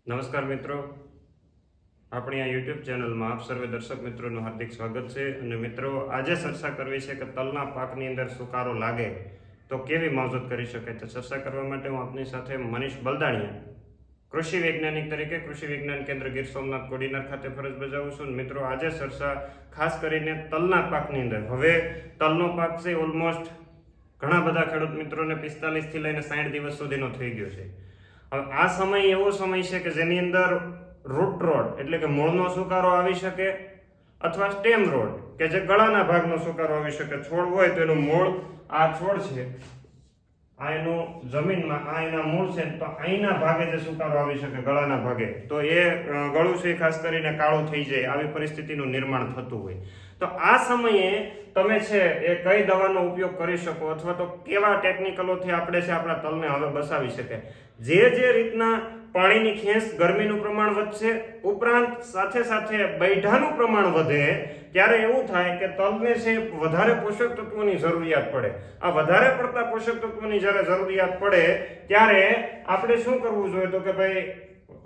નમસ્કાર મિત્રો, આપણી આ યુટ્યુબ ચેનલમાં આપ સર્વે દર્શક મિત્રોનું હાર્દિક સ્વાગત છે. અને મિત્રો, આજે ચર્ચા કરવી છે કે તલના પાકની અંદર સુકારો લાગે તો કેવી માવજત કરી શકાય. તો ચર્ચા કરવા માટે હું આપની સાથે મનીષ બલદાણીયા, કૃષિ વૈજ્ઞાનિક તરીકે કૃષિ વિજ્ઞાન કેન્દ્ર ગીર સોમનાથ કોડીનાર ખાતે ફરજ બજાવું છું. મિત્રો, આજે ચર્ચા ખાસ કરીને તલના પાકની અંદર. હવે તલનો પાક છે ઓલમોસ્ટ ઘણા બધા ખેડૂત મિત્રોને 45 થી લઈને 60 દિવસ સુધીનો થઈ ગયો છે. હવે આ સમય એવો સમય છે કે જેની અંદર રૂટ રોડ એટલે કે મૂળનો સુકારો આવી શકે, અથવા સ્ટેમ રોડ કે જે ગળાના ભાગનો સુકારો આવી શકે. છોડ હોય તો એનું મૂળ, આ છોડ છે, આ એનું જમીનમાં આ એના મૂળ છે, તો અહીંના ભાગે જે સુકારો આવી શકે ગળાના ભાગે, તો એ ગળું છે ખાસ કરીને કાળું થઈ જાય, આવી પરિસ્થિતિનું નિર્માણ થતું હોય. તો આ સમયે તમે છે એ કઈ દવાનો ઉપયોગ કરી શકો, અથવા તો કેવા ટેકનિકલોથી આપણે છે આપણા તલને હવે બચાવી શકે. જે રીતના પાણીની ખેંચ, ગરમીનું પ્રમાણ વધશે, ઉપરાંત સાથે સાથે બૈઢાનું પ્રમાણ વધે, ત્યારે એવું થાય કે તલને છે વધારે પોષક તત્વોની જરૂરિયાત પડે. આ વધારે પડતા પોષક તત્વોની જ્યારે જરૂરિયાત પડે ત્યારે આપણે શું કરવું જોઈએ? તો કે ભાઈ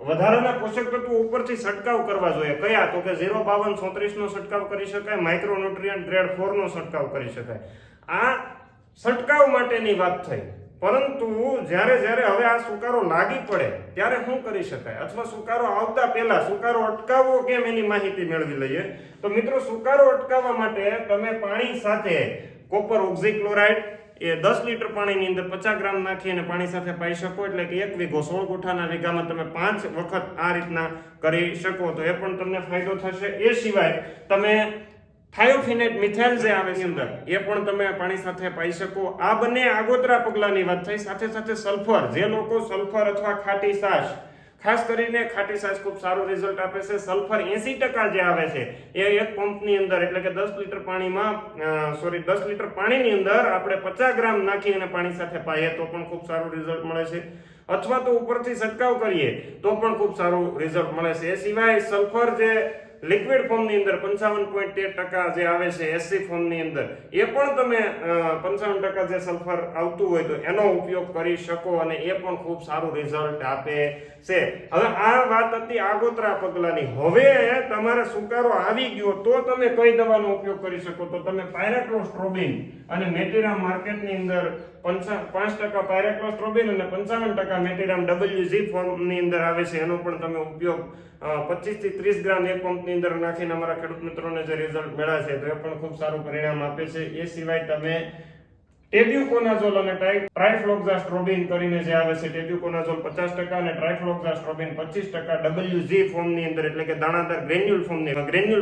વધારાના પોષક તત્વો ઉપરથી છંટકાવ કરવા જોઈએ. કયા? તો કે 052-34 નો છંટકાવ કરી શકાય, માઇક્રોન્યુટ્રિયન્ટ ગ્રેડ 4 નો છંટકાવ કરી શકાય. આ છંટકાવ માટેની વાત થઈ. પરંતુ જ્યારે હવે આ સુકારો લાગી પડે ત્યારે શું કરી શકાય, અથવા સુકારો આવતા પહેલા સુકારો અટકાવવો કેમ, એની માહિતી મેળવી લઈએ. તો મિત્રો, સુકારો અટકાવવા માટે તમે પાણી સાથે કોપર ઓક્ઝીક્લોરાઇડ એ 10 લીટર પાણીની અંદર 50 ગ્રામ નાખી અને પાણી સાથે પાઈ શકો. એટલે કે 1 વીઘો 16 ગુઠાના વીઘામાં તમે 5 વખત આ રીતના કરી શકો, તો એ પણ તમને ફાયદો થશે. એ સિવાય તમે થાયોફિનેટ મિથાઇલ જે આવે છે અંદર, એ પણ તમે પાણી સાથે પાઈ શકો. આ બંને આગોતરા પગલાની વાત થઈ. સાથે સાથે સલ્ફર, જે લોકો સલ્ફર અથવા ખાટી છાશ, ખાસ કરીને ખાટી છાશ ખૂબ સારું રિઝલ્ટ આપે છે. સલ્ફર 80% જે આવે છે એ એક પંપની અંદર, એટલે કે 10 લીટર પાણીની અંદર આપણે 50 ગ્રામ નાખી અને પાણી સાથે પાઈએ તો પણ ખૂબ સારું રિઝલ્ટ મળે છે. અથવા તો ઉપરથી છંટકાવ કરીએ તો પણ ખૂબ સારું રિઝલ્ટ મળે છે. એ સિવાય સલ્ફર જે લિક્વિડ ફોર્મની અંદર 55.13% જે આવે છે એસસી ફોર્મની અંદર, એ પણ તમે 55% જે સલ્ફર આવતું હોય તો એનો ઉપયોગ કરી શકો, અને એ પણ ખૂબ સારું રિઝલ્ટ આપે છે. હવે આ વાત હતી આગોતરા પગલાની. હવે તમારે સુકારો આવી ગયો તો તમે કઈ દવાનો ઉપયોગ કરી શકો? તો તમે પાયરેક્લોસ્ટ્રોબિન અને મેટીરામ માર્કેટની અંદર 5% પાયરેક્લોસ્ટ્રોબિન અને 55% મેટીરામ WG ફોર્મની અંદર આવે છે, એનો પણ તમે ઉપયોગ 25 થી 30 ગ્રામ એક પંપની અંદર નાખીને અમારા ખેડૂત મિત્રોને જે રિઝલ્ટ મળ્યા છે તો એ પણ ખૂબ સારું પરિણામ આપે છે. એ સિવાય તમે ટેબ્યુકોનાઝોલ અને ટ્રાઇફ્લોક્ઝાસ્ટ્રોબિન કરીને જે આવે છે, ટેબ્યુકોનાઝોલ 50% અને ટ્રાઇફ્લોક્ઝાસ્ટ્રોબિન 25% WG ફોર્મની અંદર, એટલે કે દાણાદાર ગ્રેન્યુલ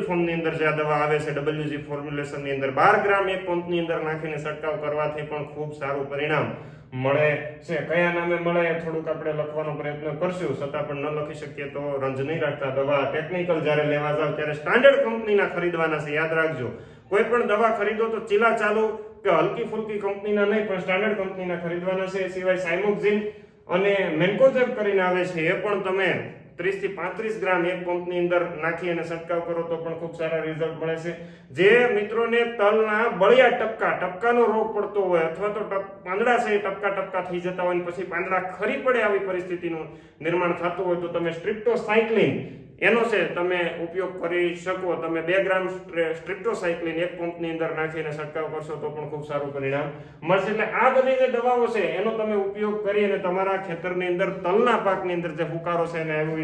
ફોર્મની અંદર જે આ દવા આવે છે WG ફોર્મ્યુલેશનની અંદર, 12 ગ્રામ એક પંપની અંદર નાખીને છંટકાવ કરવાથી પણ ખૂબ સારું પરિણામ મળે છે. કયા નામે મળે એ થોડુંક આપણે લખવાનો પ્રયત્ન કરશું, છતાં પણ ન લખી શકીએ તો રંજ નહીં રાખતા. દવા ટેકનિકલ જ્યારે લેવા જાવ ત્યારે સ્ટાન્ડર્ડ કંપનીના ખરીદવાના છે, યાદ રાખજો. કોઈ પણ દવા ખરીદો તો ચીલા ચાલુ કે હલકી ફુલકી કંપનીના નહીં, પણ સ્ટાન્ડર્ડ કંપનીના ખરીદવાના છે. એ સિવાય સાયમોક્ઝિન અને મેન્કોઝેબ કરીને આવે છે, એ પણ તમે 30 થી 35 ગ્રામ એક પંપની અંદર નાખી અને છંટકાવ કરો તો પણ ખૂબ સારા રિઝલ્ટ મળે છે. જે મિત્રોને તલના બળિયા ટપકાનો રોગ પડતો હોય, અથવા તો પાંદડા છે ટપકા થઈ જતા હોય, પછી પાંદડા ખરી પડે, આવી પરિસ્થિતિનું નિર્માણ થતું હોય, તો તમે સ્ટ્રિપ્ટોસાયક્લિન એનો છે તમે ઉપયોગ કરી શકો. તમે 2 ગ્રામ સ્ટ્રિપ્ટોસાયક્લિન એક પંપની અંદર નાખીને છંટકાવ કરશો તો પણ ખૂબ સારું પરિણામ મળશે. એટલે આ બધી જે દવાઓ છે એનો તમે ઉપયોગ કરી અને તમારા ખેતરની અંદર તલના પાકની અંદર જે ફુકારો છે એને એવું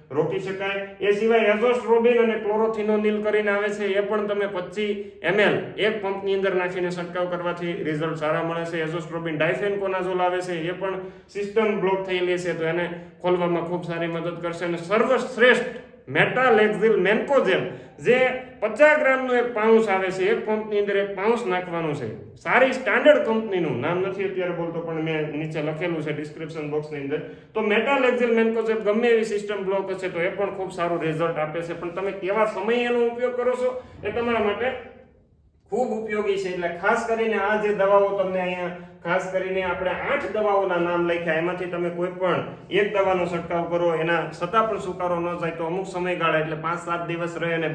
રોકી શકાય. એ સિવાય એઝોસ્ટ્રોબિન અને ક્લોરોથિનોનિલ કરીને આવે છે, એ પણ તમે 25 ml એક પંપની અંદર નાખીને છંટકાવ કરવાથી રિઝલ્ટ સારા મળે છે. એઝોસ્ટ્રોબિન ડાયફેનકોનાઝોલ આવે છે, એ પણ સિસ્ટમ બ્લોક થયેલી છે તો એને ખોલવામાં ખૂબ સારી મદદ કરશે. અને સર્વશ્રેષ્ઠ મેટાલેક્ઝિલ મેન્કોઝેબ, જે 50 ગ્રામનો એક પાઉચ આવે છે, એક પંપની અંદર એક પાઉચ નાખવાનું છે. સારી સ્ટાન્ડર્ડ કંપનીનું નામ નથી અત્યારે બોલતો, પણ મેં નીચે લખેલું છે ડિસ્ક્રિપ્શન બોક્સની અંદર. તો મેટાલેક્ઝિલ મેન્કોઝેબ ગમે એવી સિસ્ટમ બ્લોક હશે તો એ પણ ખૂબ સારું રિઝલ્ટ આપે છે. પણ તમે કેવા સમયે એનો ઉપયોગ કરો છો એ તમારા માટે ખૂબ ઉપયોગી છે. એટલે ખાસ કરીને આ જે દવાઓ તમને અહીંયા ખાસ કરીને આપણે 8 દવાઓના નામ લખ્યા, એમાંથી તમે કોઈ પણ એક દવાનો છંટકાવ કરો, એના છતાં પણ સુકારો ન જાય તો અમુક સમયગાળા એટલે 5-7 દિવસ રહે. અને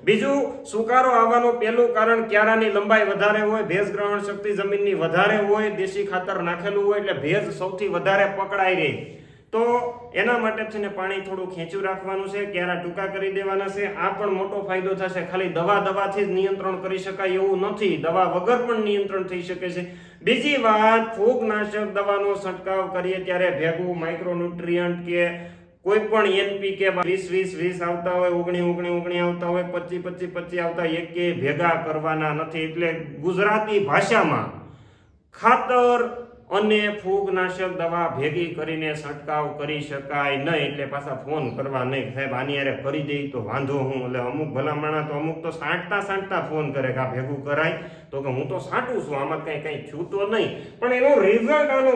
બીજું સુકારો આવવાનું પહેલું કારણ ક્યારાની લંબાઈ વધારે હોય, ભેજ ગ્રહણ શક્તિ જમીનની વધારે હોય, દેશી ખાતર નાખેલું હોય એટલે ભેજ સૌથી વધારે પકડાઈ રહે. તો એના માટે છે ને પાણી થોડું ખેંચ્યું રાખવાનું છે, ક્યારા ટૂંકા કરી દેવાના છે. આ પણ મોટો ફાયદો થશે. ખાલી દવાથી જ નિયંત્રણ કરી શકાય એવું નથી, દવા વગર પણ નિયંત્રણ થઈ શકે છે. બીજી વાત, ફૂગનાશક દવાનો છંટકાવ કરીએ ત્યારે ભેગું માઇક્રોન્યુટ્રિયન્ટ કે કોઈ પણ એનપીકે 20 આવતા હોય, 19 આવતા હોય, 25 આવતા હોય, એક ભેગા કરવાના નથી. એટલે ગુજરાતી ભાષામાં ખાતર અને ફૂગનાશક દવા ભેગી કરીને છંટકાવ કરી શકાય નહીં. એટલે પાછા ફોન કરવા નહીં, સાહેબ આની યારે કરી દઈ તો વાંધો હું. એટલે અમુક ભલામણા તો અમુક તો સાંટતા ફોન કરે કે આ ભેગું કરાય, તો કે હું તો સાંટું છું, આમાં કઈ થયું તો નહીં. પણ એનો રિઝલ્ટ આનો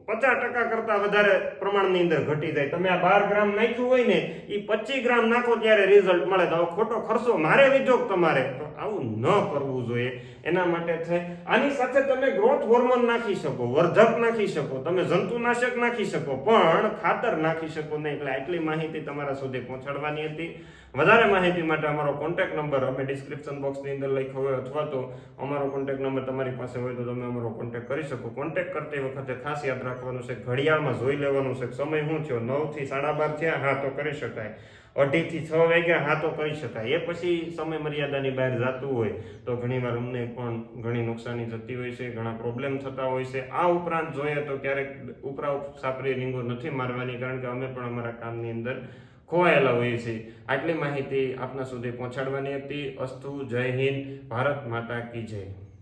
50% કરતા વધારે પ્રમાણની અંદર ઘટી જાય. તમે આ 12 ગ્રામ નાખ્યું હોય ને, એ 25 ગ્રામ નાખો ત્યારે રિઝલ્ટ મળે. તો ખોટો ખર્ચો મારે લીધો તમારે, તો આવું ન કરવું જોઈએ. એના માટે થઈ આની સાથે તમે ગ્રોથ હોર્મોન નાખી શકો, વર્ધક નાખી શકો, તમે જંતુનાશક નાખી શકો, પણ ખાતર નાખી શકો નહીં. એટલે આટલી માહિતી તમારા સુધી પહોંચાડવાની હતી. વધારે માહિતી માટે અમારો કોન્ટેક્ટ નંબર અમે ડિસ્ક્રિપ્શન બોક્સની અંદર લખ્યો હોય, અથવા તો અમારો કોન્ટેક્ટ નંબર તમારી પાસે હોય તો તમે અમારો કોન્ટેક્ટ કરી શકો. કોન્ટેક્ટ કરતી વખતે ખાસ યાદ રાખવાનું છે, ઘડિયાળમાં જોઈ લેવાનું છે સમય શું થયો. 9 થી 12:30 થયા, હા તો કરી શકાય. 2:30 થી 6 વાગ્યા, હા તો કરી શકાય. એ પછી સમય મર્યાદાની બહાર જતું હોય તો ઘણીવાર અમને પણ ઘણી નુકસાની થતી હોય છે, ઘણા પ્રોબ્લેમ થતા હોય છે. આ ઉપરાંત જોઈએ તો ક્યારેક ઉપરા સાપરી રીંગો નથી મારવાની, કારણ કે અમે પણ અમારા કામની અંદર ખોવાયેલા હોઈએ છીએ. આટલી માહિતી આપના સુધી પહોંચાડવાની હતી. અસ્તુ, જય હિન્દ, ભારત માતા કી જય.